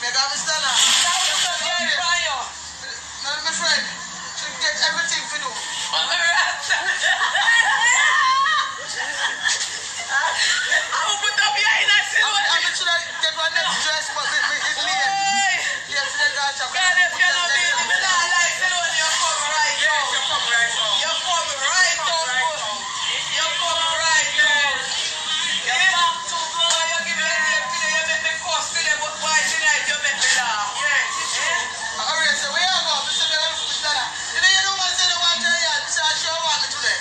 You got me stand up. No, my friend. She get everything for you. I'll put up your eyes and see what I'm sure I get one next dress, but it's late. Yes, they got you. God, if you're not being in the life, you know you're coming right now. Yes, you're coming right now. You're coming right now. You're coming right now. You're back to blood. You give me a name today, you make me cuss today, but why tonight you make me laugh? Yes, it's true. Alright, so where you go? Mr. Bell, Mr. Dada. You know you don't want to say the one to you, Mr. Asher, want me today.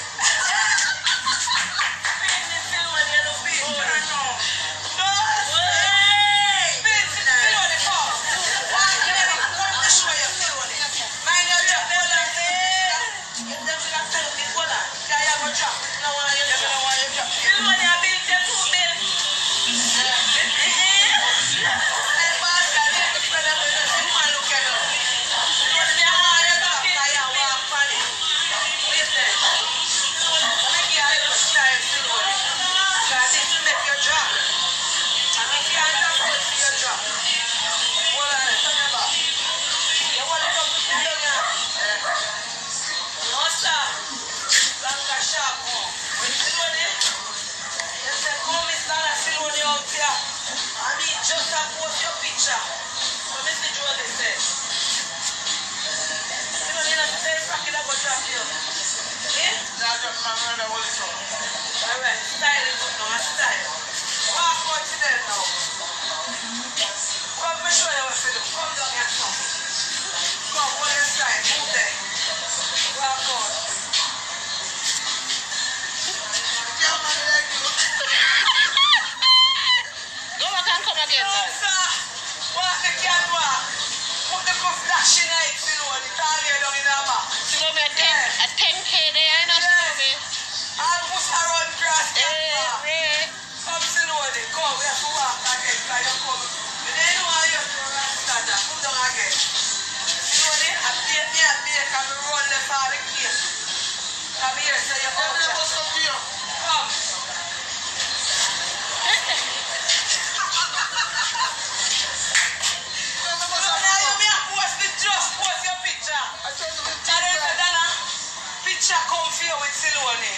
Just post your picture. So Mr. Jordan said, you know, you're not very fracky that was drop you. Yeah? That's just my brother, what is up? Alright, style is up now, style. Walk out to them now. Come, me show you what to do. Come down here now. Come, hold your side, move there. Walk out. Yeah, man, like you. Go back and come again, No, sir. sir. Walk the catwalk. Put the cuff flashing lights in on it. All here down in the back. See me a 10K there, I know, see me. I'll push around grass catwalk. Ray. Come slowly. Come, we have to walk again. Because you come. You don't know how you have to run stand up. Come down again. Slowly. I play me and me. Can we run left all the case? Come here, so you're out Everybody there. must come to you. Come. So now you may have post the just post your picture. I told you, Dana, picture come for you with Silone.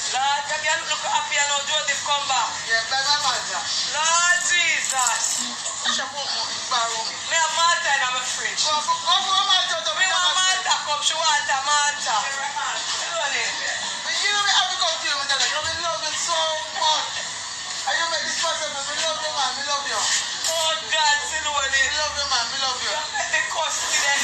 Lord, you can look happy and now Joseph come back. yeah, by my mother. Lord Jesus. I shall put borrow me. Me have Malta in my fridge. Go for my daughter. Me want Malta come, she want a Malta. Silone. But you know me, I will come to you, my daughter. You love me so much. And you make this possible. We love you, man. We love you. Oh God, Silone. We love you, man. We love you. You make me cuss today.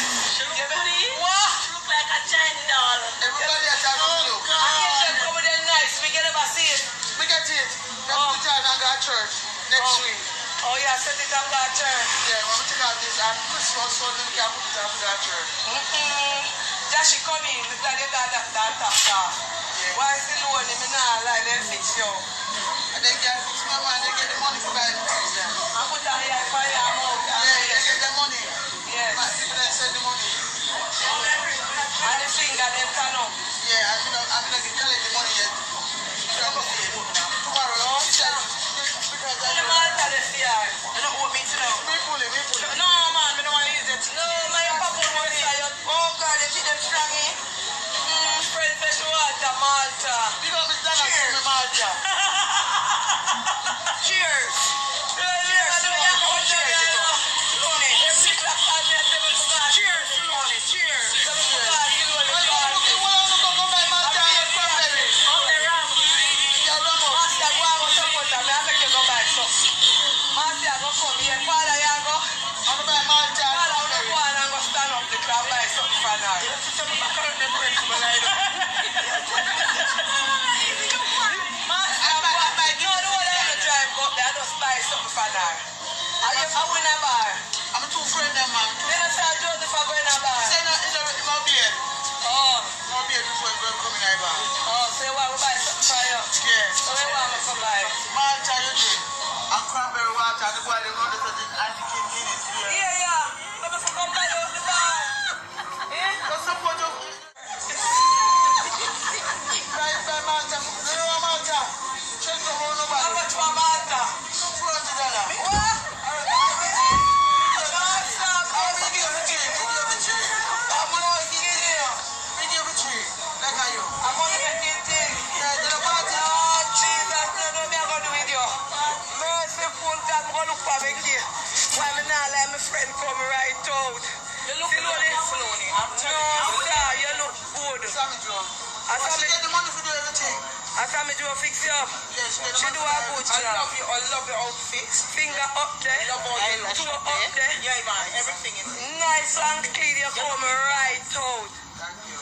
You make me what? Look like a giant doll. Everybody has a look. And Angel come with them nice, we can never see it. We get it. Next time I go to church. Next week. Oh yeah, set it up that church. Yeah, when we take out this at Christmas, so we can put it up to that church. Just she come in, look like you got that top car. Why is the loan? Me nah like them fix you. And then get fix my man, they get the money for buying things then. I put down here for your mouth. Yeah, they get the money. Yes. My people then send the money. And the finger them turn up. Yeah, I'm gonna get collect the money yet. Tomorrow, she said, because The Malta this year. you don't owe me to know. Me pull it. No man, me don't want to use it. No, my papa money. Oh God, you see them strong eh? Friend fresh water, Malta. You know, Mr. Dana, Cheers. me Malta. Cheers. Cheers. Cheers. Cheers. I'm two friends, man. Say that in my beard. My beard before you come in here, man. Yeah. Malta, you drink. And cranberry water, the boy, they know that it's Andy King Guinness beer. Just support your... Right by Malta. You know Malta? Check the whole nobody. How much for Malta? $200. make it. Why me not let my friend come right out? You look beautiful, Loni. I'm telling you. No, sir, you look good. Sammy Joe. I saw She me, get the money to do everything. I saw me do a fix you up. Yeah, she get the She money do to a do good everything. job. I love your outfits. Finger up there. I love all your Eyelash Two up up there. there. Yeah, man. Everything is. Nice and clean, you come right out. Thank you.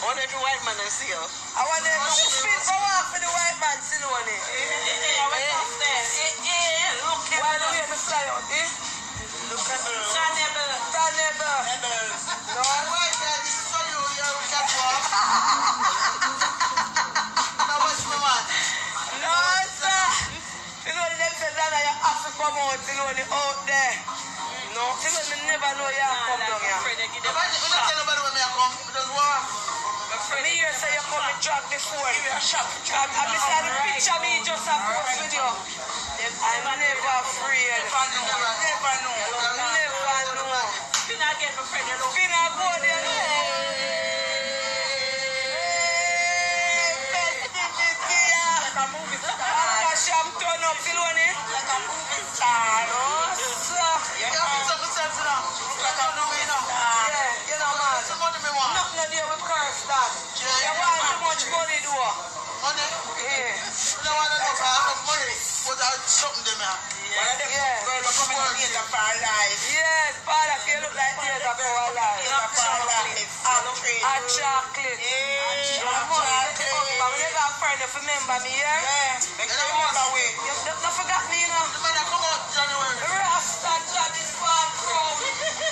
All every white man I see you. I want them to spit go off for the white man, Silone. Why do we have to fly out, eh? Look at her. Tanebe. No. Why, Dad? This is for you. You're a catwalk. Now, what's my man? No, sir. Silone, them say that you have to come out, Silone, out there. No, Silone never know you have to come down here. If I don't tell nobody when I come, just walk. Me here say you come and drop the phone. I miss the picture me just a post with you. I'm never afraid. Never know. Never know. Finna go there. Sham turn up, Silone. Nothing to do with curse that. You want too much money, do you? Yeah. Yes, Father, you look like tears of our life. A chocolate. But we never have friend if you remember me, yeah? You don't forget me, you know. Rasta Johnny Swan Crow.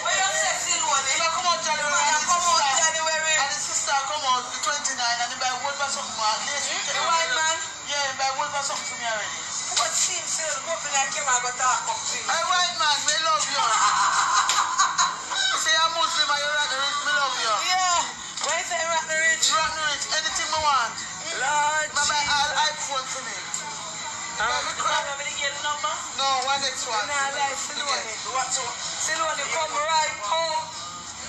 Where you say, Silone? Come out January. And the sister come out the 29 and they buy wood for something. The white man? Yeah, they buy wood for something for me already. What seems to go up in that camera and go talk up to you? Hey, white man, we love you. You say you're Muslim and you're rock the rich, we love you. Yeah. Why is that rock the rich? Rock the rich, anything we want. Lord I buy all Jesus. iPhone for me. No, one next one. Nah, like Silone. Silone, come right home.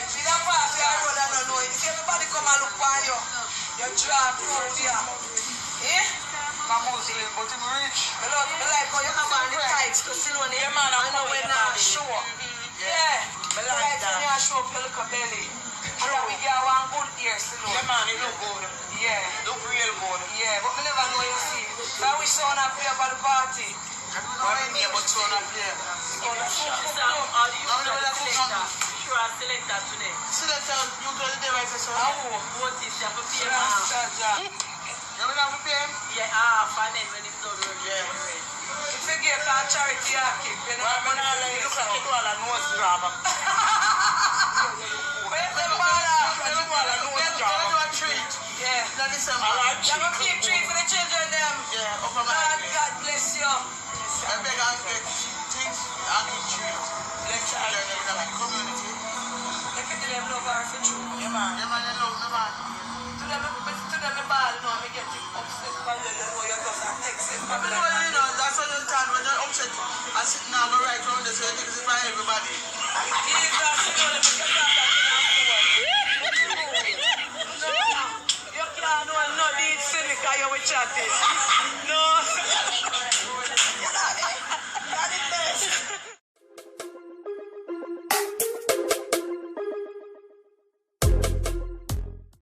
See that part of the road I don't know. If everybody come and look for you, you drive through there. Eh? I'm Muslim, but I'm rich. Me like how you have on the tights to Silone. Yeah, man, I know when I show. Yeah. Me like when you that. show up your little belly. And then we get one good ear, Silone. Yeah, man, it look good. Yeah. Look real good. Yeah, but me never know you see. So I wish someone up here for the party. I don't know any but so not here. Selector, you go to the right person. Oh. Rasta. You will have to pay him? If you get that charity, you keep. You know, Well, you look like you do all a nose drama. Yeah. You have a big treat for the children, them. Yeah, up on my God bless you. I beg and get things and get trees. Let's try to in the community. If you do them love her for true. Yeah, man, you love me, man. To them, the ball, no, I get upset. But you know you just have text it. But you know, that's what you can when you're upset and sitting down and right around this, you think it's by everybody. Jesus, you know, let me get back and you can't know no need to me because you're chatting.